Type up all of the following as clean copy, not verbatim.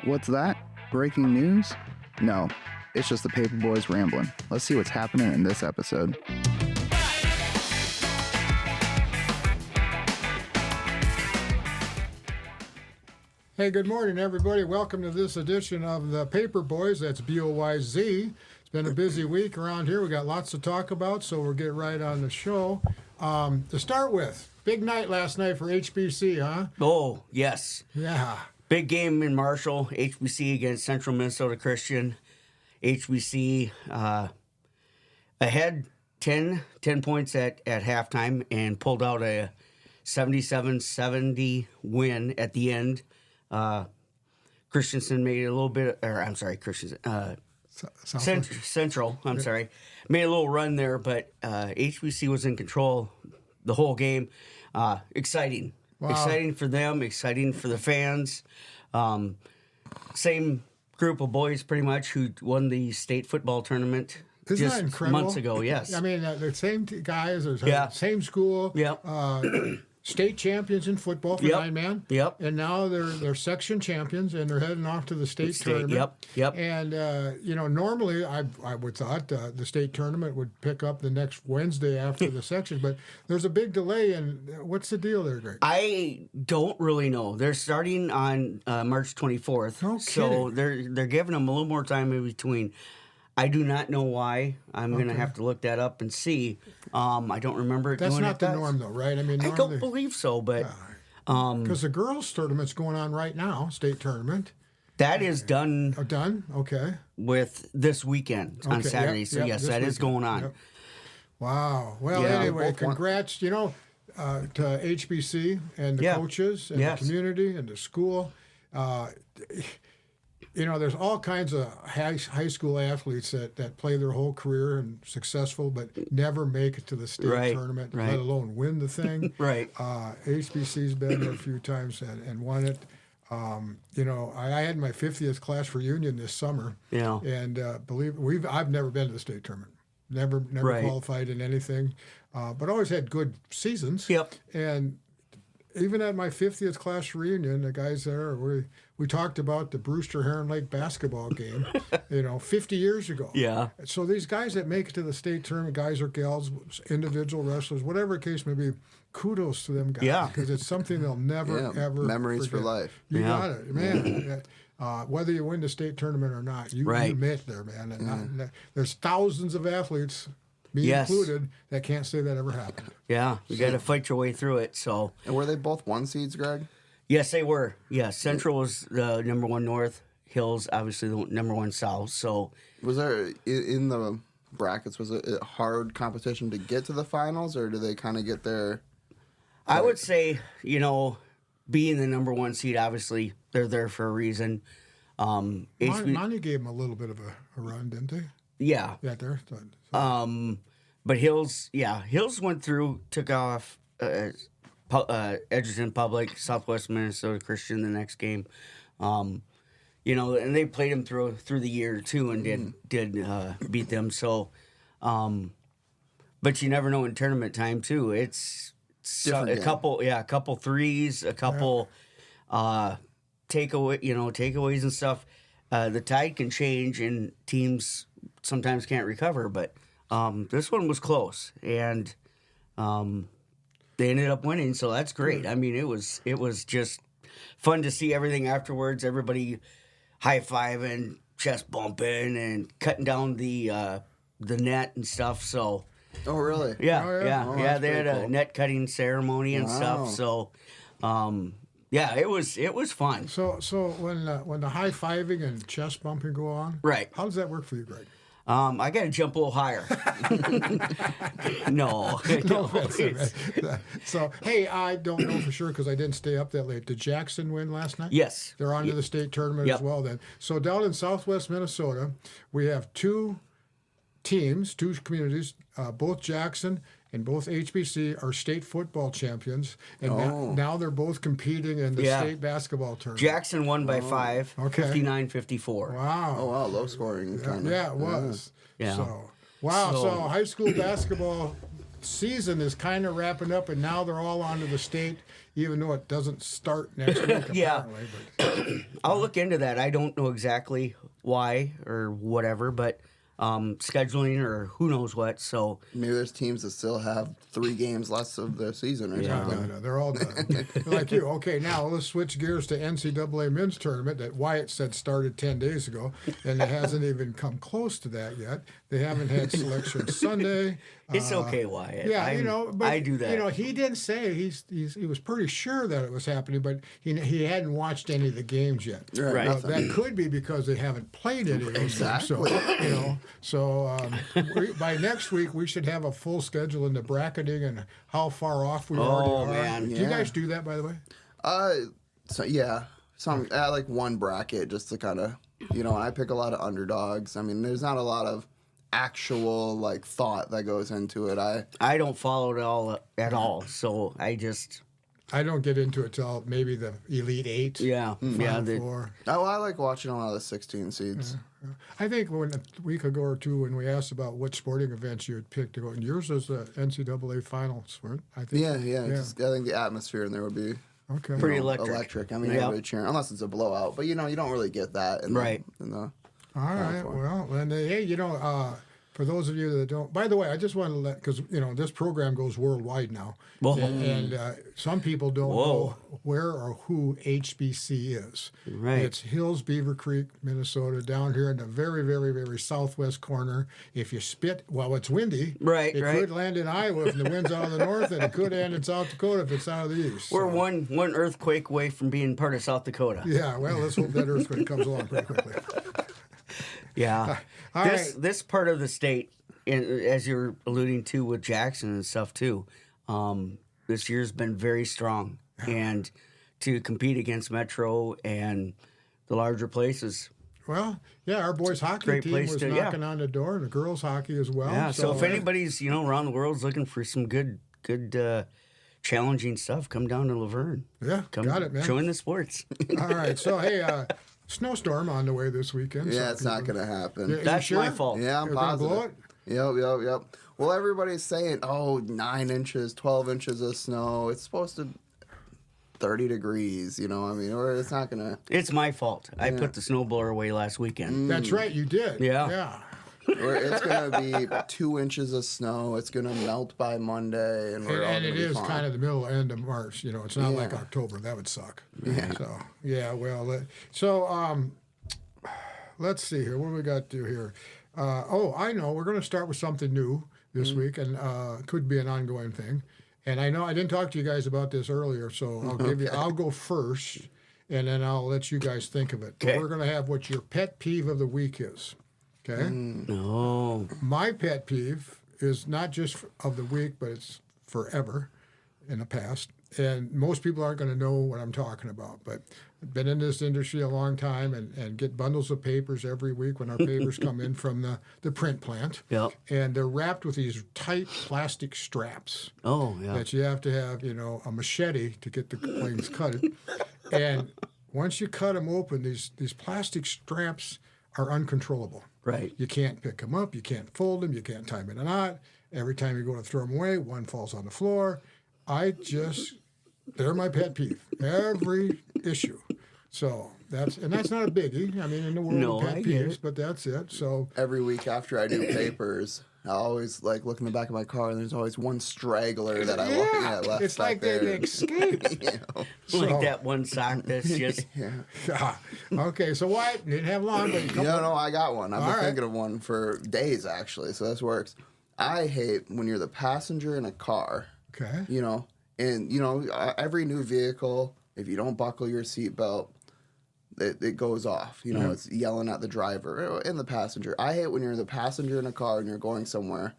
What's that? Breaking news? No, it's just the Paper Boys rambling. Let's see what's happening in this episode. Hey, good morning, everybody. Welcome to this edition of the Paper Boys. That's Boyz. It's been a busy week around here. We got lots to talk about, so we'll get right on the show. To start with, big night last night for HBC, huh? Oh, yes. Yeah. Big game in Marshall, HBC against Central Minnesota Christian. HBC ahead 10 points at halftime and pulled out a 77-70 win at the end. Christensen made a little bit, Central, made a little run there, but HBC was in control the whole game. Exciting. Wow. Exciting for them, exciting for the fans. Same group of boys pretty much who won the state football tournament just months ago, yes. I mean, the same guys, same school. Yeah. State champions in football for 9-man. Yep. And now they're section champions, and they're heading off to the state tournament. Yep. And, normally I would thought the state tournament would pick up the next Wednesday after the section, but there's a big delay. And what's the deal there, Greg? I don't really know. They're starting on March 24th. No so kidding. they're giving them a little more time in between. I do not know why. I'm going to have to look that up and see. I don't remember it. That's doing not it the norm, though, right? I mean, I don't believe so, but because the girls' tournament's going on right now, state tournament. That is done. Oh, done? Okay. With this weekend on Saturday. So yes, that is going on. Yep. Wow. Well, anyway, congrats. To HBC and the coaches and the community and the school. There's all kinds of high school athletes that play their whole career and successful, but never make it to the state tournament, let alone win the thing. Right. HBC's been there a few times and won it. I had my 50th class reunion this summer. Yeah. And I've never been to the state tournament. Never qualified in anything, but always had good seasons. Yep. And even at my 50th class reunion, the guys there, we talked about the Brewster Heron Lake basketball game, 50 years ago. Yeah. So these guys that make it to the state tournament, guys or gals, individual wrestlers, whatever the case may be, kudos to them guys. Yeah. Because it's something they'll never, ever memories forget. for life. You got it. Man, whether you win the state tournament or not, you met there, man. And there's thousands of athletes, me included, that can't say that ever happened. Yeah, you got to fight your way through it. So. And were they both one seeds, Greg? Yes, they were. Yeah, Central was the number one North. Hills, obviously, the number one South. So, was there in the brackets? Was it a hard competition to get to the finals, or do they kind of get there? I would say, being the number one seed, obviously they're there for a reason. Monty gave them a little bit of a run, didn't they? Yeah. Yeah, there. But Hills went through, took off Edgerton Public, Southwest Minnesota Christian the next game. And they played them through the year too, and did beat them. So, but you never know in tournament time too. It's a couple threes, a couple takeaways and stuff. The tide can change, and teams sometimes can't recover. But this one was close, and they ended up winning, so that's great. I mean, it was just fun to see everything afterwards. Everybody high-fiving, chest bumping, and cutting down the net and stuff. So. Oh, really? Yeah. They had a cool. net cutting ceremony and stuff. So, it was fun. So when the high-fiving and chest bumping go on, right? How does that work for you, Greg? I got to jump a little higher. No. So, hey, I don't know for sure because I didn't stay up that late. Did Jackson win last night? Yes. They're on to the state tournament as well then. So down in southwest Minnesota, we have two teams, two communities, both Jackson and both HBC are state football champions, and now they're both competing in the state basketball tournament. Jackson won by 5, 59-54. Wow. Oh, wow, low scoring. Yeah, it was. Yeah. So high school basketball season is kind of wrapping up, and now they're all on to the state, even though it doesn't start next week, Yeah. apparently. But, I'll look into that. I don't know exactly why or whatever, but scheduling or who knows what. So Maybe there's teams that still have 3 games less of their season or something. no, they're all done. Like you. Okay, now let's switch gears to NCAA men's tournament that Wyatt said started 10 days ago, and it hasn't even come close to that yet. They haven't had selection Sunday. it's okay, Wyatt. Yeah, but I do that. He didn't say he was pretty sure that it was happening, but he hadn't watched any of the games yet. Right. Now, that could be because they haven't played any of those Exactly. games. So by next week we should have a full schedule in the bracketing and how far off we already are. Man. Do you guys do that, by the way? So yeah, I like one bracket just to kind of, I pick a lot of underdogs. I mean, there's not a lot of actual like thought that goes into it. I don't follow it all at all, so I don't get into it till maybe the Elite Eight. Final Four. I like watching a lot of the 16 seeds. I think a week ago or two when we asked about what sporting events you had picked to go, and yours was the NCAA finals, weren't I think? Yeah. I think the atmosphere in there would be Okay. Pretty electric. I mean, everybody cheering, unless it's a blowout. But you don't really get that. In Right. The All right. Well, and hey, for those of you that don't, by the way, I just want to because this program goes worldwide now, Whoa. and some people don't know where or who HBC is. Right. It's Hills, Beaver Creek, Minnesota, down here in the very, very, very southwest corner. If you spit while it's windy, Right, it right. could land in Iowa if the wind's out of the north, and it could land in South Dakota if it's out of the east. We're So, one earthquake away from being part of South Dakota. yeah. Well, let's hope that earthquake comes along pretty quickly. Yeah. All This part of the state, and as you're alluding to with Jackson and stuff too, this year's been very strong. And to compete against Metro and the larger places. Well, yeah, our boys hockey Great team place was to- knocking on the door, and the girls hockey as well. Yeah. So if anybody's, around the world's looking for some good challenging stuff, come down to Laverne. Yeah, Come got it, man. join the sports. All right, so hey, snowstorm on the way this weekend. Yeah, so it's not people- going to happen. Yeah, you That's sure? my fault. Yeah, I'm You're gonna blow positive. it? Yep. Well, everybody's saying, 9 inches, 12 inches of snow. It's supposed to 30 degrees, or it's not going to. It's my fault. I put the snowblower away last weekend. That's right, you did. Yeah. Yeah. Or it's going to be 2 inches of snow. It's going to melt by Monday. And we're all And gonna it be is fine. kind of the middle end of March. It's not like October. That would suck. Yeah. So yeah, well, so let's see here. What do we got to do here? I know. We're going to start with something new this week, and could be an ongoing thing. And I know I didn't talk to you guys about this earlier, so I'll go first, and then I'll let you guys think of it. But Okay. we're going to have what your pet peeve of the week is. Okay. No. My pet peeve is not just of the week, but it's forever in the past. And most people aren't going to know what I'm talking about. But I've been in this industry a long time and get bundles of papers every week when our papers come in from the print plant. Yep. And they're wrapped with these tight plastic straps Oh, yeah. that you have to have, a machete to get the things cut. And once you cut them open, these plastic straps are uncontrollable. Right. You can't pick them up. You can't fold them. You can't tie them in a knot. Every time you go to throw them away, one falls on the floor. They're my pet peeve. Every issue. So that's not a biggie. I mean, in the world No, of pet I get peeves, it. but that's it. So Every week after I do papers, I always look in the back of my car, and there's always one straggler that I left it's back like there. they escaped. Like that one sock that's just. Yeah. Okay, so Wyatt didn't have long, but No, I got one. I've All been right. thinking of one for days, actually, so this works. I hate when you're the passenger in a car, okay. and every new vehicle, if you don't buckle your seatbelt, it goes off. It's yelling at the driver and the passenger. I hate when you're the passenger in a car and you're going somewhere,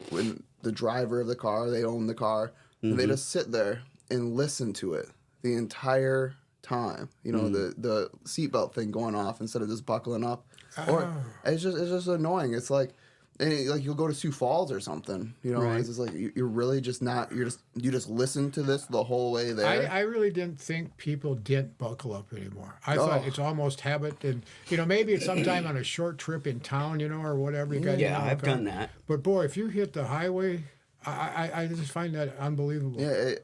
when the driver of the car, they own the car, and they just sit there and listen to it the entire time. The seatbelt thing going off instead of just buckling up. Or it's just annoying. It's like you'll go to Sioux Falls or something. Right. It's just like you're really just not. You just listen to this the whole way there. I really didn't think people didn't buckle up anymore. I thought it's almost habit, and maybe it's sometime on a short trip in town, or whatever. You got Yeah, I've done that. But boy, if you hit the highway, I just find that unbelievable. Yeah.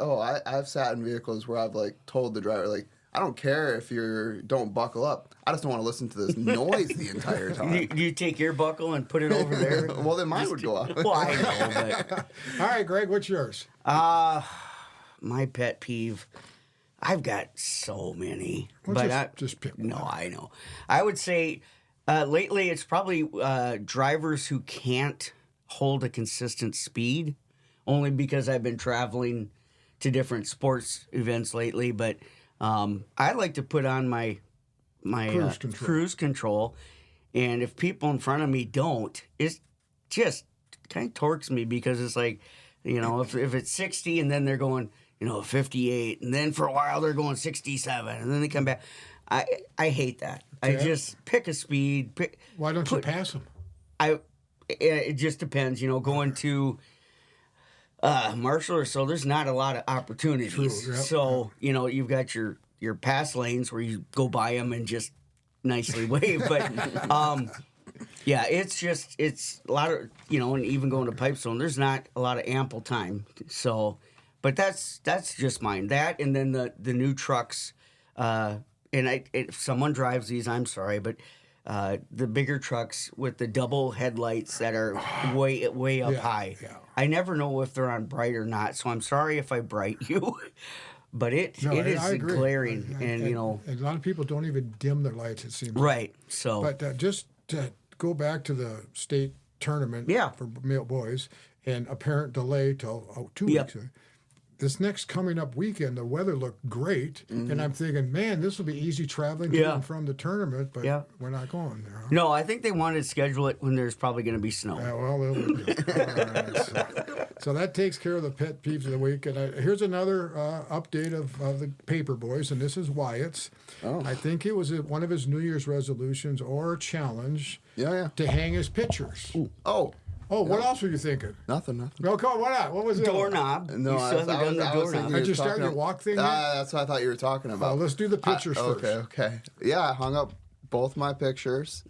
I've sat in vehicles where I've like told the driver like, I don't care if you don't buckle up. I just don't want to listen to this noise the entire time. You take your buckle and put it over there. Well, then mine would go off. Well, I know, but All right, Greg, what's yours? my pet peeve. I've got so many, Well, but just pick one. No, I know. I would say lately it's probably drivers who can't hold a consistent speed, only because I've been traveling to different sports events lately. But I like to put on my cruise control, and if people in front of me don't, it's just kind of torques me, because it's like, if it's 60 and then they're going 58, and then for a while they're going 67, and then they come back. I hate that. Okay. I just pick a speed. Why don't you pass them? It just depends. Going to Marshall or so, there's not a lot of opportunities. True, yep, So you've got your pass lanes where you go by them and just nicely wave. But yeah, it's a lot of and even going to Pipestone, there's not a lot of ample time. So. But that's just mine. That, and then the new trucks, and if someone drives these, I'm sorry, but the bigger trucks with the double headlights that are way up high. Yeah. I never know if they're on bright or not, so I'm sorry if I bright you, but it is glaring, and and a lot of people don't even dim their lights. It seems right. So, but just to go back to the state tournament for male boys, and apparent delay till 2 weeks. This next coming up weekend, the weather looked great, and I'm thinking, man, this will be easy traveling to and from the tournament, but we're not going there. Huh? No, I think they wanted to schedule it when there's probably going to be snow. Yeah, well, so that takes care of the pet peeves of the week. And here's another update of the Paper Boys, and this is Wyatt's. Oh. I think it was one of his New Year's resolutions or challenge to hang his pictures. Ooh. Oh, what else were you thinking? Nothing. No, come on, what was it? Doorknob. No, I was thinking Did you start your walk thing yet? That's what I thought you were talking about. Let's do the pictures first. Okay. Yeah, I hung up both my pictures,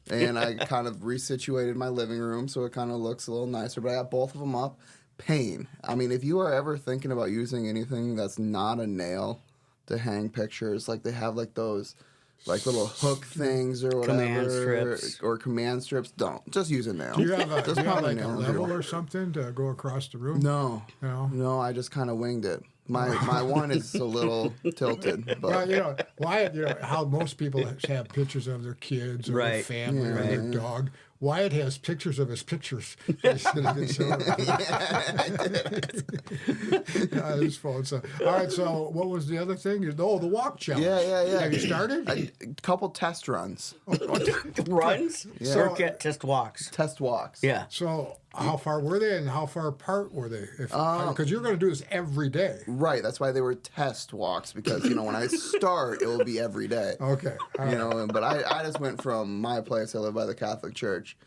and I kind of resituated my living room so it kind of looks a little nicer, but I got both of them up. Pain. I mean, if you are ever thinking about using anything that's not a nail to hang pictures, like they have like those... like little hook things or whatever. Command strips. Or command strips. Don't. Just use a nail. Do you have a level or something to go across the room? No, I just kind of winged it. My one is a little tilted. But. Well, Wyatt, how most people have pictures of their kids or their family or their dog. Wyatt has pictures of his pictures. His phone. So, all right, so what was the other thing? The walk challenge. Yeah. Have you started? A couple test runs. Runs? Yeah. Or test walks? Test walks. Yeah. So how far were they, and how far apart were they? Because you're going to do this every day. Right. That's why they were test walks, because, when I start, it will be every day. Okay. But I just went from my place, I live by the Catholic Church,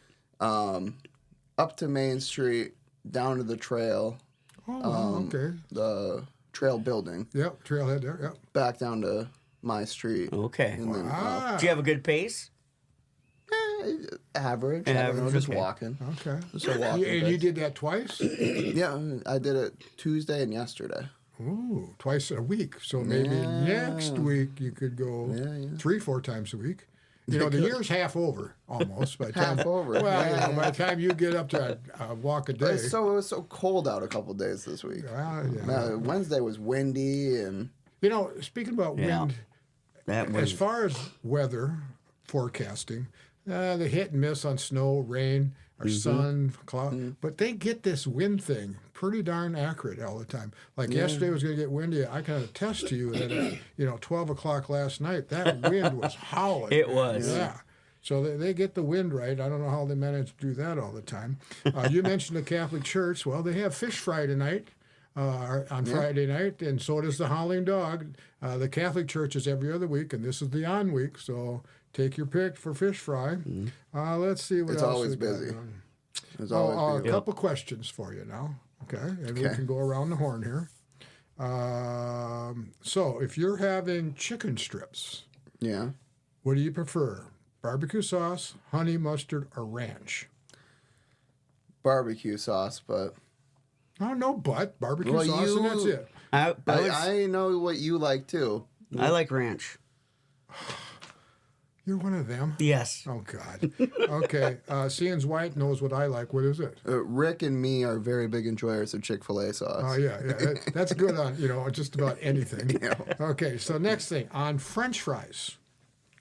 up to Main Street, down to the trail. Okay. The trail building. Yep, trailhead there, yep. Back down to my street. Okay. And then, do you have a good pace? Average. I don't know, just walking. Okay. Just a walking And you did that twice? Yeah, I did it Tuesday and yesterday. Ooh, twice a week. So maybe next week you could go 3-4 times a week. The year's half over almost. By the time, half over. Well, by the time you get up to a walk a day. It was so cold out a couple days this week. Wednesday was windy and. Speaking about wind, as far as weather forecasting, they hit and miss on snow, rain, or sun, cloud, but they get this wind thing pretty darn accurate all the time. Like yesterday was going to get windy. I can attest to you that at 12 o'clock last night, that wind was howling. It was. Yeah. So they get the wind right. I don't know how they manage to do that all the time. You mentioned the Catholic Church. Well, they have Fish Fry tonight. On Friday night, and so does the Howling Dog. The Catholic Church is every other week, and this is the on week, so take your pick for fish fry. Let's see what else. It's always busy. It's always busy. A couple questions for you now, okay? And we can go around the horn here. So if you're having chicken strips, what do you prefer? Barbecue sauce, honey mustard, or ranch? Barbecue sauce, but... Oh, no, but barbecue sauce, and that's it. I know what you like too. I like ranch. You're one of them? Yes. Oh, God. Okay. Seeing Wyatt knows what I like. What is it? Rick and me are very big enjoyers of Chick-fil-A sauce. Oh, yeah. That's good on, just about anything. Yeah. Okay, so next thing. On French fries,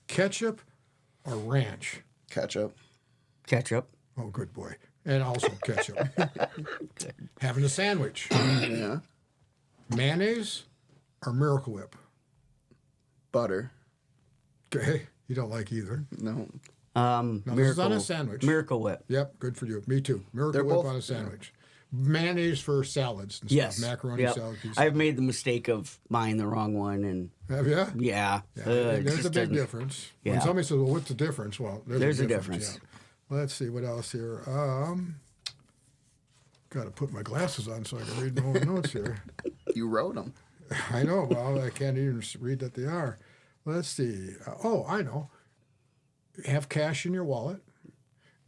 ketchup or ranch? Ketchup. Ketchup. Oh, good boy. And also ketchup. Having a sandwich. Yeah. Mayonnaise or Miracle Whip? Butter. Okay. You don't like either. No. No, this is on a sandwich. Miracle Whip. Yep, good for you. Me too. Miracle Whip on a sandwich. Mayonnaise for salads and Yes. stuff. Macaroni salad. Pieces. I've made the mistake of buying the wrong one, and Have you? yeah, There's a big difference. When Yeah. somebody says, well, what's the difference? Well, There's a difference. Yeah. Let's see, what else here? Got to put my glasses on so I can read my own notes here. You wrote them. I know. Well, I can't even read that they are. Let's see. I know. Have cash in your wallet.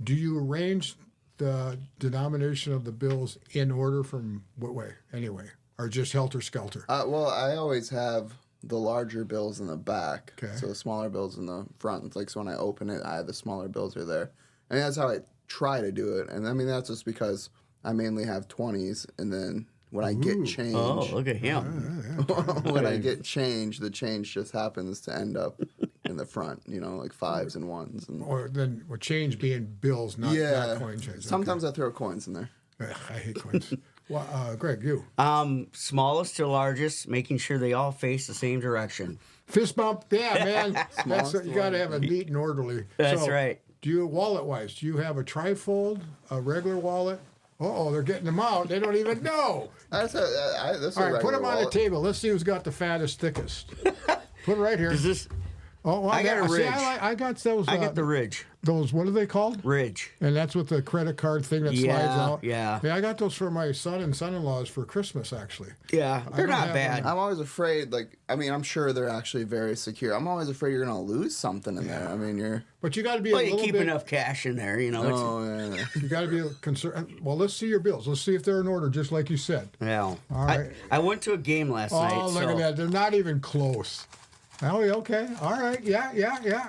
Do you arrange the denomination of the bills in order from what way? Anyway, or just helter-skelter? Well, I always have the larger bills in the back. Okay. So the smaller bills in the front. It's like, so when I open it, the smaller bills are there. I mean, that's how I try to do it. And I mean, that's just because I mainly have 20s, and then when I get change, Oh, look at him. when I get change, the change just happens to end up in the front, like 5s and 1s. And Or then with change being bills, not coin change. Sometimes I throw coins in there. Okay. I hate coins. Well, Greg, you. Smallest to largest, making sure they all face the same direction. Fist bump. Yeah, man. You got to have a neat and orderly. That's right. Do you, wallet-wise, do you have a trifold, a regular wallet? They're getting them out. They don't even know. That's All right, put them on the table. Let's see who's got the fattest, thickest. Put it right here. Is this? I got a Ridge. I got those. I got the Ridge. Those, what are they called? Ridge. And that's with the credit card thing that slides out. Yeah. I got those for my son and son-in-laws for Christmas, actually. Yeah, they're not bad. I'm always afraid, I'm sure they're actually very secure. I'm always afraid you're going to lose something in there. I mean, But you got to be you keep enough cash in there, You got to be concerned. Well, let's see your bills. Let's see if they're in order, just like you said. Yeah. All right. I went to a game last night. Oh, look at that. They're not even close. Oh, okay. All right. Yeah.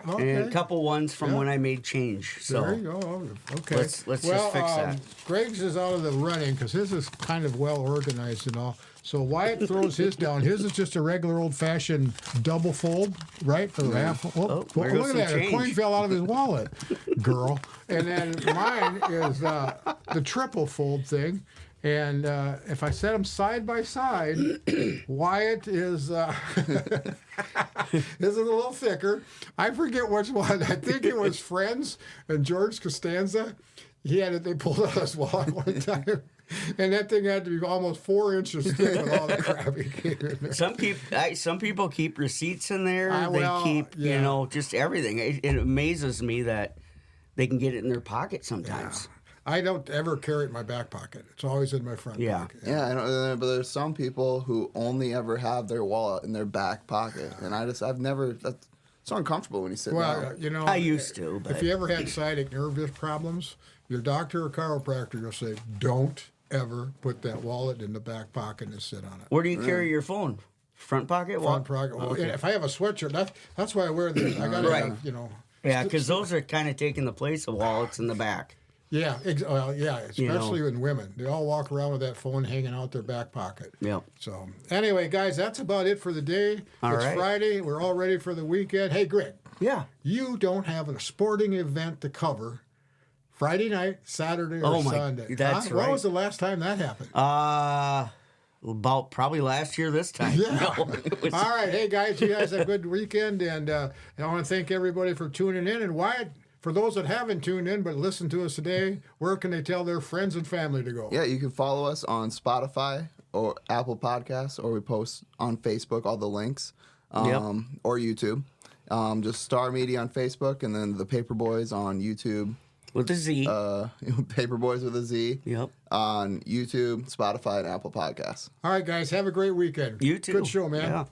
Okay. And a couple ones from when I made change. So there you go. Okay. Let's just fix that. Greg's is out of the running because his is kind of well organized and all. So Wyatt throws his down. His is just a regular old-fashioned double fold, right? Or half. Look at that. A coin fell out of his wallet, girl. And then mine is the triple fold thing. And if I set them side by side, Wyatt is is a little thicker. I forget which one. I think it was Friends and George Costanza. They pulled out his wallet one time. And that thing had to be almost 4 inches thick with all the crap he gave in there. Some people keep receipts in there. They keep, just everything. It amazes me that they can get it in their pocket sometimes. Yeah. I don't ever carry it in my back pocket. It's always in my front pocket. Yeah, I know, but there's some people who only ever have their wallet in their back pocket. And I've never, that's so uncomfortable when you sit down. I used to. But if you ever had sciatic nerve problems, your doctor or chiropractor will say, don't ever put that wallet in the back pocket and sit on it. Where do you carry your phone? Front pocket? Front pocket. Well, if I have a sweatshirt, that's why I wear this. I got to have, Yeah, because those are kind of taking the place of wallets in the back. Yeah, especially with women. They all walk around with that phone hanging out their back pocket. Yep. So, anyway, guys, that's about it for the day. It's Friday. We're all ready for the weekend. Hey, Greg. Yeah. You don't have a sporting event to cover Friday night, Saturday, or Sunday. That's right. When was the last time that happened? About probably last year this time. Yeah. No, all right. Hey, guys, you guys have a good weekend. And I want to thank everybody for tuning in. And Wyatt, for those that haven't tuned in but listened to us today, where can they tell their friends and family to go? Yeah, you can follow us on Spotify or Apple Podcasts, or we post on Facebook all the links, or YouTube. Just Star Media on Facebook, and then the Paper Boys on YouTube. With a Z. Paper Boys with a Z. Yep. On YouTube, Spotify, and Apple Podcasts. All right, guys, have a great weekend. You too. Good show, man. Yeah.